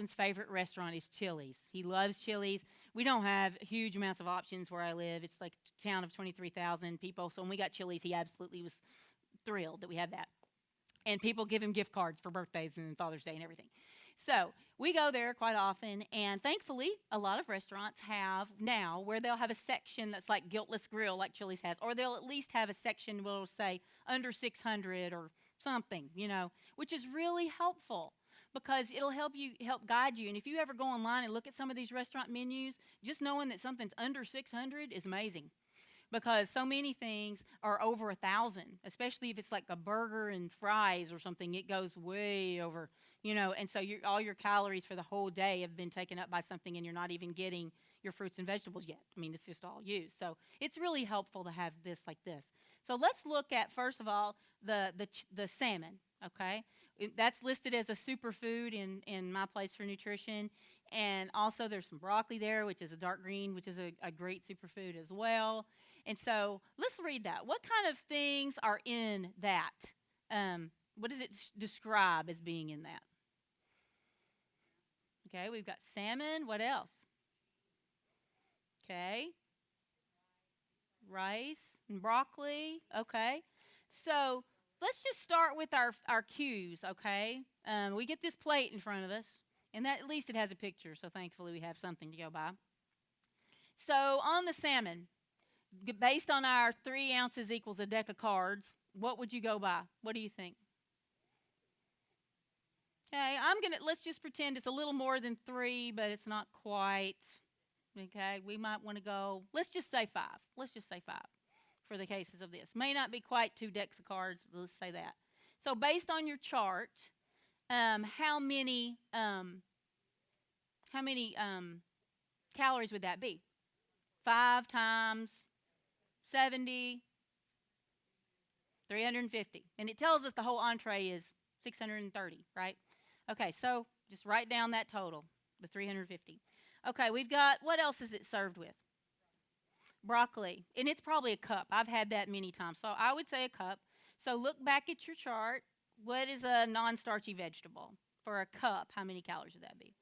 husband's favorite restaurant is Chili's. He loves Chili's. We don't have huge amounts of options where I live. It's like a town of 23,000 people. So when we got Chili's, he absolutely was thrilled that we had that. And people give him gift cards for birthdays and Father's Day and everything. So we go there quite often, and thankfully, a lot of restaurants have now where they'll have a section that's like Guiltless Grill, like Chili's has, or they'll at least have a section where it'll say under 600 or something, which is really helpful because it'll help guide you. And if you ever go online and look at some of these restaurant menus, just knowing that something's under 600 is amazing. Because so many things are over 1,000, especially if it's like a burger and fries or something. It goes way over, and so all your calories for the whole day have been taken up by something, and you're not even getting your fruits and vegetables yet. I mean, it's just all used. So it's really helpful to have this like this. So let's look at, first of all, the salmon, okay? That's listed as a superfood in My Place for Nutrition. And also there's some broccoli there, which is a dark green, which is a great superfood as well. And so let's read that. What kind of things are in that? What does it describe as being in that? Okay, we've got salmon. What else? Okay. Rice and broccoli. Okay. So let's just start with our cues, okay? We get this plate in front of us, and that at least it has a picture, so thankfully we have something to go by. So on the salmon, based on our 3 ounces equals a deck of cards, what would you go by? What do you think? Okay, let's just pretend it's a little more than 3, but it's not quite. Okay, we might want to go, let's just say 5. Let's just say 5 for the cases of this. May not be quite 2 decks of cards, but let's say that. So based on your chart, how many calories would that be? 5 times 70, 350. And it tells us the whole entree is 630, right? Okay, so just write down that total, the 350. Okay, we've got, what else is it served with? Broccoli. And it's probably a cup. I've had that many times. So I would say a cup. So look back at your chart. What is a non-starchy vegetable? For a cup, how many calories would that be?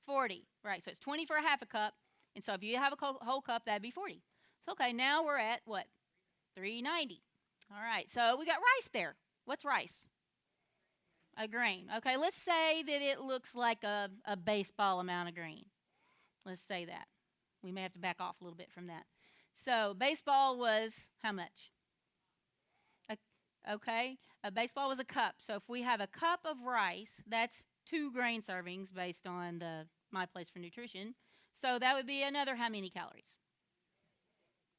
40. Right, so it's 20 for a half a cup. And so if you have a whole cup, that'd be 40. So, okay, now we're at what? 390. All right, so we got rice there. What's rice? A grain. Okay, let's say that it looks like a baseball amount of grain. Let's say that. We may have to back off a little bit from that. So baseball was how much? Okay, a baseball was a cup. So if we have a cup of rice, that's 2 grain servings based on the My Place for Nutrition. So that would be another how many calories?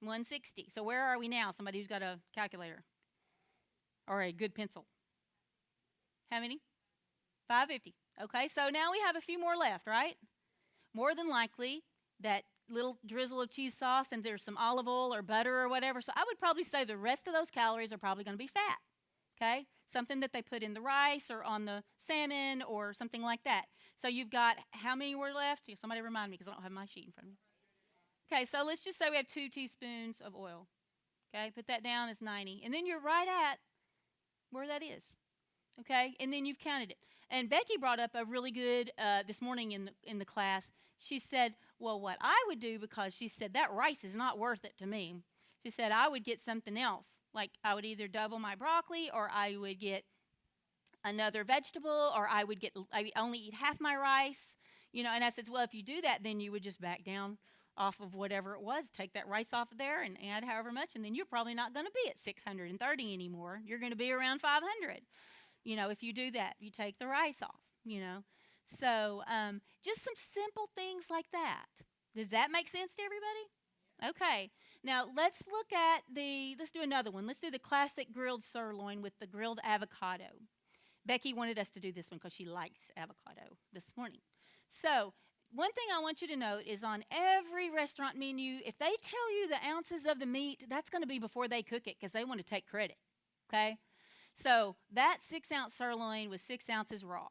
160. So where are we now? Somebody who's got a calculator or a good pencil. How many? 550. Okay, so now we have a few more left, right? More than likely, that little drizzle of cheese sauce and there's some olive oil or butter or whatever. So I would probably say the rest of those calories are probably going to be fat, okay? Something that they put in the rice or on the salmon or something like that. So you've got, how many were left? Somebody remind me because I don't have my sheet in front of me. Okay, so let's just say we have 2 teaspoons of oil. Okay, put that down as 90. And then you're right at where that is. Okay, and then you've counted it. And Becky brought up a really good, this morning in the class, she said, well, what I would do, because she said that rice is not worth it to me. She said I would get something else. Like I would either double my broccoli or I would get another vegetable or I would only eat half my rice. And I said, well, if you do that, then you would just back down off of whatever it was, take that rice off of there and add however much, and then you're probably not going to be at 630 anymore. You're going to be around 500. If you do that, you take the rice off, So just some simple things like that. Does that make sense to everybody? Okay. Now let's look at let's do another one. Let's do the classic grilled sirloin with the grilled avocado. Becky wanted us to do this one because she likes avocado this morning. So one thing I want you to note is on every restaurant menu, if they tell you the ounces of the meat, that's going to be before they cook it because they want to take credit, okay? So that 6-ounce sirloin was 6 ounces raw.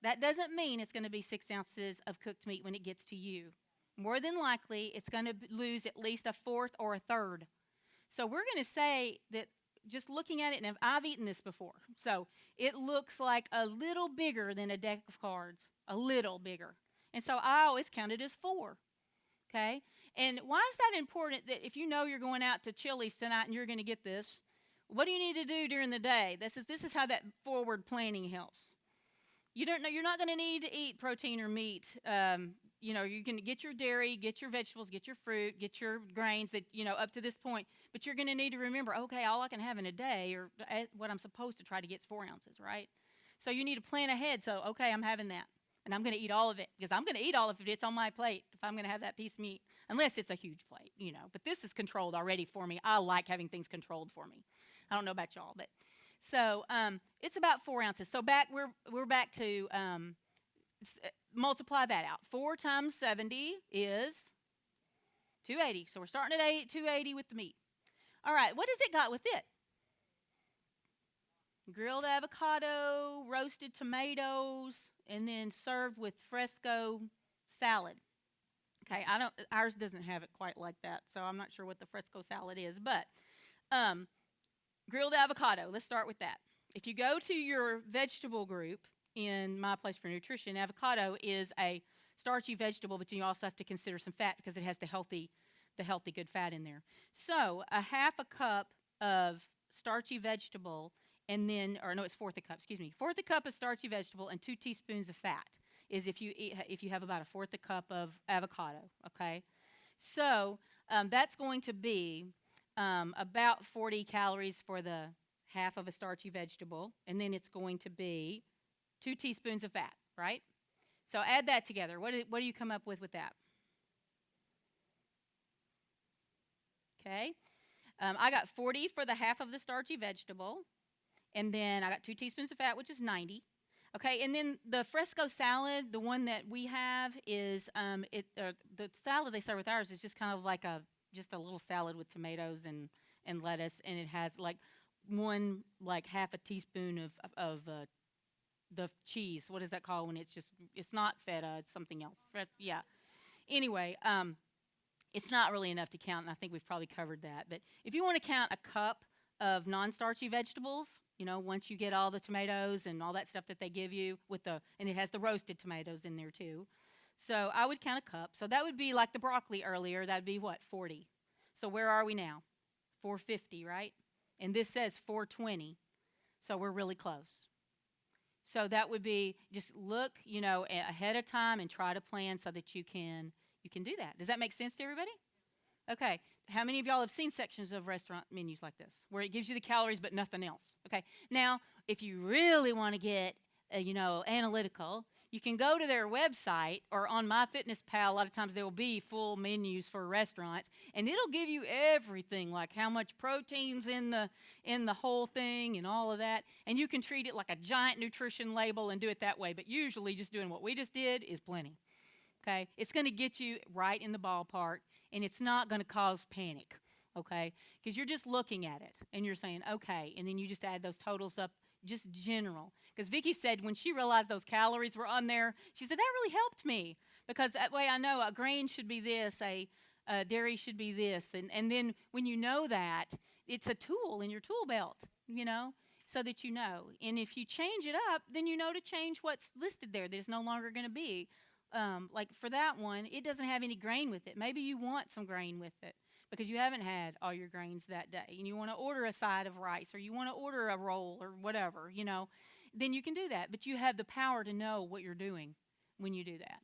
That doesn't mean it's going to be 6 ounces of cooked meat when it gets to you. More than likely, it's going to lose at least a fourth or a third. So we're going to say that just looking at it, and I've eaten this before, so it looks like a little bigger than a deck of cards, a little bigger. And so I always count it as 4. Okay? And why is that important? That if you know you're going out to Chili's tonight and you're going to get this, what do you need to do during the day? This is how that forward planning helps. You don't know, you're not going to need to eat protein or meat. You can get your dairy, get your vegetables, get your fruit, get your grains that, up to this point. But you're going to need to remember, okay, all I can have in a day, or what I'm supposed to try to get is 4 ounces, right? So you need to plan ahead. So, okay, I'm having that. And I'm going to eat all of it, because I'm going to eat all of it if it's on my plate, if I'm going to have that piece of meat, unless it's a huge plate, But this is controlled already for me. I like having things controlled for me. I don't know about y'all, but so it's about 4 ounces. So we're back to multiply that out. 4 times 70 is 280. So we're starting at 280 with the meat. All right, what has it got with it? Grilled avocado, roasted tomatoes, and then served with fresco salad. Okay, ours doesn't have it quite like that, so I'm not sure what the fresco salad is, but grilled avocado, let's start with that. If you go to your vegetable group in My Place for Nutrition, avocado is a starchy vegetable, but you also have to consider some fat because it has the healthy good fat in there. So a half a cup of starchy vegetable, and then, it's fourth a cup, fourth a cup of starchy vegetable and 2 teaspoons of fat is if you have about a fourth a cup of avocado, okay? So that's going to be about 40 calories for the half of a starchy vegetable, and then it's going to be 2 teaspoons of fat, right? So add that together. What do you come up with that? Okay. I got 40 for the half of the starchy vegetable, and then I got 2 teaspoons of fat, which is 90. Okay, and then the fresco salad, the one that we have is the salad they serve with ours is just kind of like just a little salad with tomatoes and lettuce, and it has half a teaspoon of the cheese. What is that called when it's not feta, it's something else. Yeah. Anyway, it's not really enough to count, and I think we've probably covered that. But if you want to count a cup of non-starchy vegetables, once you get all the tomatoes and all that stuff that they give you and it has the roasted tomatoes in there too. So I would count a cup. So that would be like the broccoli earlier. That would be what, 40. So where are we now? 450, right? And this says 420. So we're really close. So that would be, just look, ahead of time and try to plan so that you can do that. Does that make sense to everybody? Okay. How many of y'all have seen sections of restaurant menus like this, where it gives you the calories but nothing else? Okay. Now, if you really want to get, analytical, you can go to their website, or on MyFitnessPal. A lot of times there will be full menus for restaurants, and it'll give you everything, like how much protein's in the whole thing and all of that. And you can treat it like a giant nutrition label and do it that way. But usually, just doing what we just did is plenty. Okay, it's going to get you right in the ballpark, and it's not going to cause panic, okay? Because you're just looking at it, and you're saying, okay, and then you just add those totals up, just general. Because Vicki said when she realized those calories were on there, she said, that really helped me, because that way I know a grain should be this, a dairy should be this, and then when you know that, it's a tool in your tool belt, so that you know. And if you change it up, then you know to change what's listed there that it's no longer going to be. Like for that one, it doesn't have any grain with it. Maybe you want some grain with it because you haven't had all your grains that day, and you want to order a side of rice, or you want to order a roll or whatever, then you can do that. But you have the power to know what you're doing when you do that.